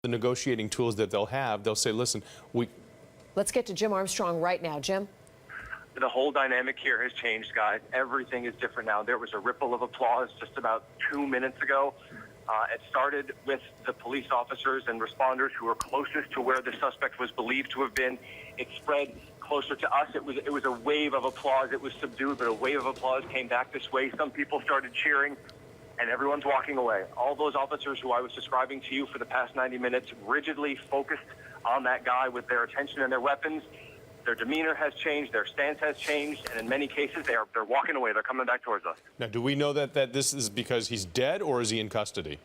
the negotiating tools that they'll have, they'll say, listen, Let's get to Jim Armstrong right now. Jim? The whole dynamic here has changed, guys. Everything is different now. There was a ripple of applause just about 2 minutes ago. It started with the police officers and responders who were closest to where the suspect was believed to have been. It spread closer to us. It was a wave of applause. It was subdued, but a wave of applause came back this way. Some people started cheering, and everyone's walking away. All those officers who I was describing to you for the past 90 minutes, rigidly focused on that guy with their attention and their weapons. Their demeanor has changed, their stance has changed, and in many cases, they're walking away. They're coming back towards us. Now, do we know that this is because he's dead, or is he in custody?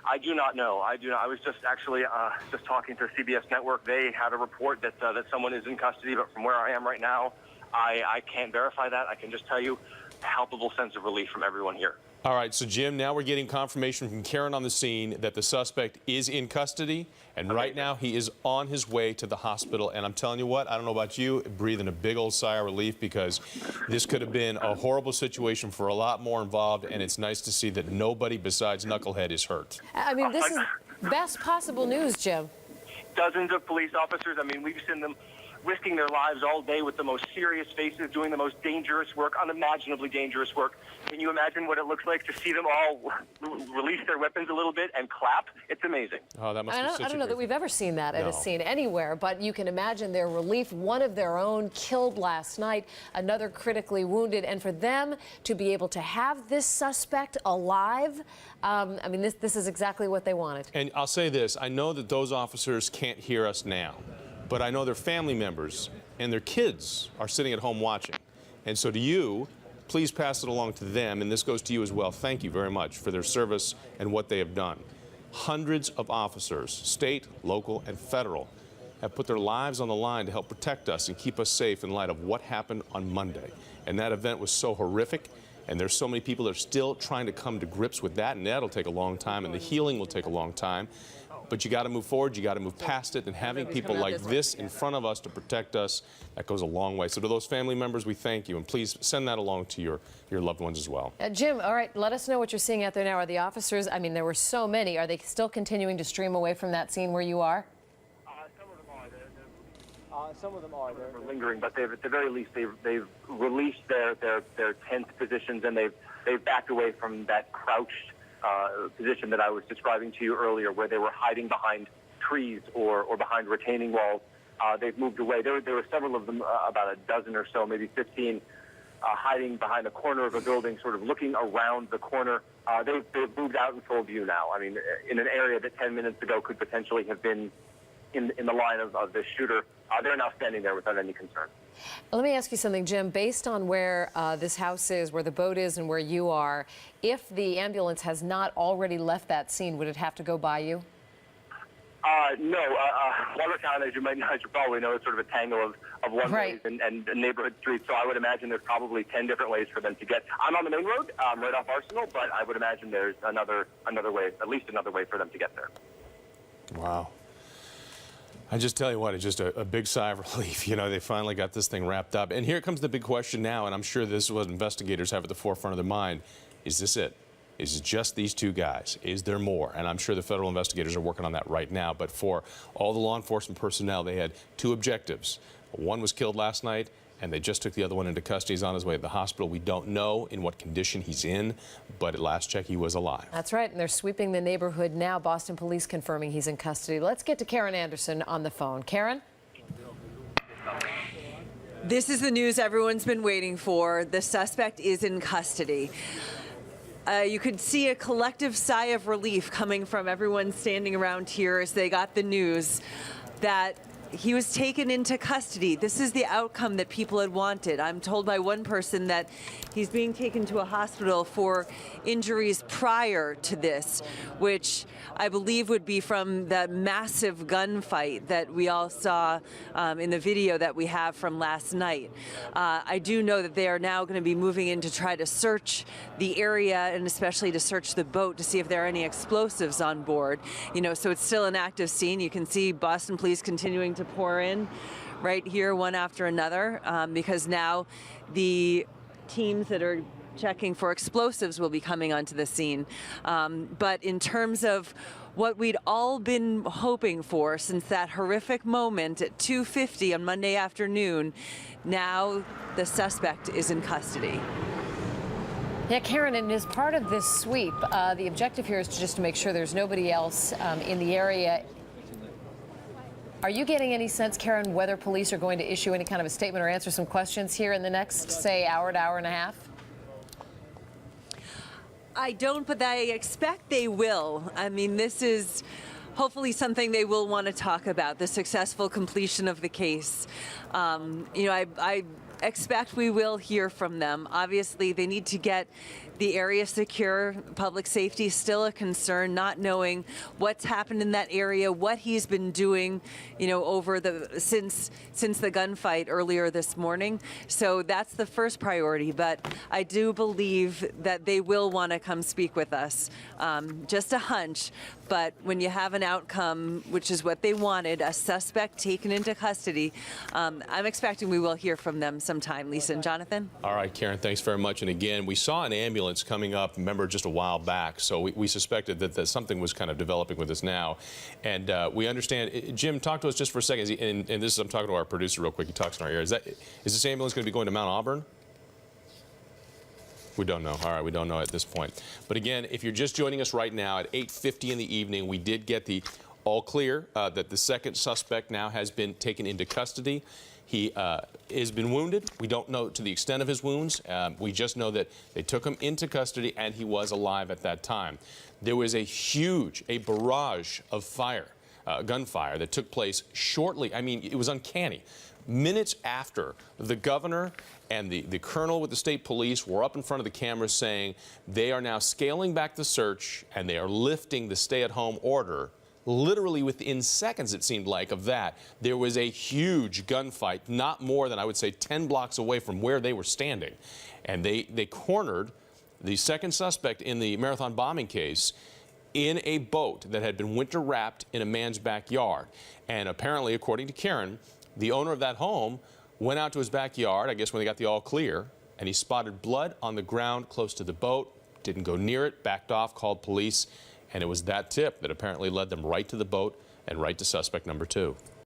I do not know. I do not. I was just actually just talking to CBS Network. They had a report that someone is in custody, but from where I am right now, I can't verify that. I can just tell you, palpable sense of relief from everyone here. All right, so Jim, now we're getting confirmation from Karen on the scene that the suspect is in custody, and right now he is on his way to the hospital. And I'm telling you what, I don't know about you, breathing a big old sigh of relief, because this could have been a horrible situation for a lot more involved, and it's nice to see that nobody besides Knucklehead is hurt. I mean, this is best possible news, Jim. Dozens of police officers. I mean, we've seen them risking their lives all day with the most serious faces, doing the most dangerous work, unimaginably dangerous work. Can you imagine what it looks like to see them all release their weapons a little bit and clap? It's amazing. Oh, that must be such I don't know that we've ever seen that at a No. scene anywhere, but you can imagine their relief. One of their own killed last night, another critically wounded, and for them to be able to have this suspect alive, I mean, this is exactly what they wanted. And I'll say this, I know that those officers can't hear us now, but I know their family members and their kids are sitting at home watching. And so to you, please pass it along to them, and this goes to you as well. Thank you very much for their service and what they have done. Hundreds of officers, state, local, and federal, have put their lives on the line to help protect us and keep us safe in light of what happened on Monday. And that event was so horrific, and there's so many people that are still trying to come to grips with that, and that'll take a long time, and the healing will take a long time. But you got to move forward, you got to move past it, and having people like this in front of us to protect us, that goes a long way. So to those family members, we thank you, and please send that along to your loved ones as well. Jim, all right, let us know what you're seeing out there now. Are the officers, I mean, there were so many, are they still continuing to stream away from that scene where you are? Some of them are. They're lingering, but at the very least, they've released their tent positions, and they've backed away from that crouched position that I was describing to you earlier, where they were hiding behind trees or behind retaining walls. They've moved away. There were several of them, about a dozen or so, maybe 15, hiding behind a corner of a building, sort of looking around the corner. They've moved out in full view now. I mean, in an area that 10 minutes ago could potentially have been in the line of this shooter. They're now standing there without any concern. Let me ask you something, Jim. Based on where this house is, where the boat is, and where you are, if the ambulance has not already left that scene, would it have to go by you? No. Watertown, as you probably know, is sort of a tangle of one-ways and neighborhood streets, so I would imagine there's probably 10 different ways for them to get. I'm on the main road, right off Arsenal, but I would imagine there's another way, at least another way for them to get there. Wow. I just tell you what, it's just a big sigh of relief. You know, they finally got this thing wrapped up. And here comes the big question now, and I'm sure this is what investigators have at the forefront of their mind. Is this it? Is it just these two guys? Is there more? And I'm sure the federal investigators are working on that right now. But for all the law enforcement personnel, they had two objectives. One was killed last night, and they just took the other one into custody. He's on his way to the hospital. We don't know in what condition he's in, but at last check, he was alive. That's right, and they're sweeping the neighborhood now. Boston police confirming he's in custody. Let's get to Karen Anderson on the phone. Karen? This is the news everyone's been waiting for. The suspect is in custody. You could see a collective sigh of relief coming from everyone standing around here as they got the news that he was taken into custody. This is the outcome that people had wanted. I'm told by one person that he's being taken to a hospital for injuries prior to this, which I believe would be from the massive gunfight that we all saw in the video that we have from last night. I do know that they are now going to be moving in to try to search the area, and especially to search the boat to see if there are any explosives on board. You know, so it's still an active scene. You can see Boston police continuing to pour in right here one after another, because now the teams that are checking for explosives will be coming onto the scene. But in terms of what we'd all been hoping for since that horrific moment at 2:50 on Monday afternoon. Now the suspect is in custody. Yeah, Karen, and as part of this sweep, the objective here is just to make sure there's nobody else in the area. Are you getting any sense, Karen, whether police are going to issue any kind of a statement or answer some questions here in the next, say, hour to hour and a half? I don't, but I expect they will. I mean, this is hopefully something they will want to talk about, the successful completion of the case. I expect we will hear from them. Obviously, they need to get the area secure. Public safety is still a concern, not knowing what's happened in that area, what he's been doing, over since the gunfight earlier this morning. So that's the first priority. But I do believe that they will want to come speak with us. Just a hunch. But when you have an outcome, which is what they wanted, a suspect taken into custody, I'm expecting we will hear from them sometime. Lisa and Jonathan? All right, Karen, thanks very much. And again, we saw an ambulance coming up, remember, just a while back. So we suspected that something was kind of developing with us now. And we understand. Jim, talk to us just for a second. And this is, I'm talking to our producer real quick. He talks in our ear. Is this ambulance going to be going to Mount Auburn? We don't know. All right, we don't know at this point. But again, if you're just joining us right now at 8:50 in the evening, we did get the all clear that the second suspect now has been taken into custody. He has been wounded. We don't know to the extent of his wounds. We just know that they took him into custody and he was alive at that time. There was a barrage of fire, gunfire that took place shortly. I mean, it was uncanny. Minutes after the governor and the colonel with the state police were up in front of the cameras saying they are now scaling back the search and they are lifting the stay-at-home order. Literally within seconds, it seemed like, of that, there was a huge gunfight, not more than, I would say, 10 blocks away from where they were standing. And they cornered the second suspect in the marathon bombing case in a boat that had been winter wrapped in a man's backyard. And apparently, according to Karen, the owner of that home went out to his backyard, I guess when they got the all clear, and he spotted blood on the ground close to the boat, didn't go near it, backed off, called police, and it was that tip that apparently led them right to the boat and right to suspect number 2.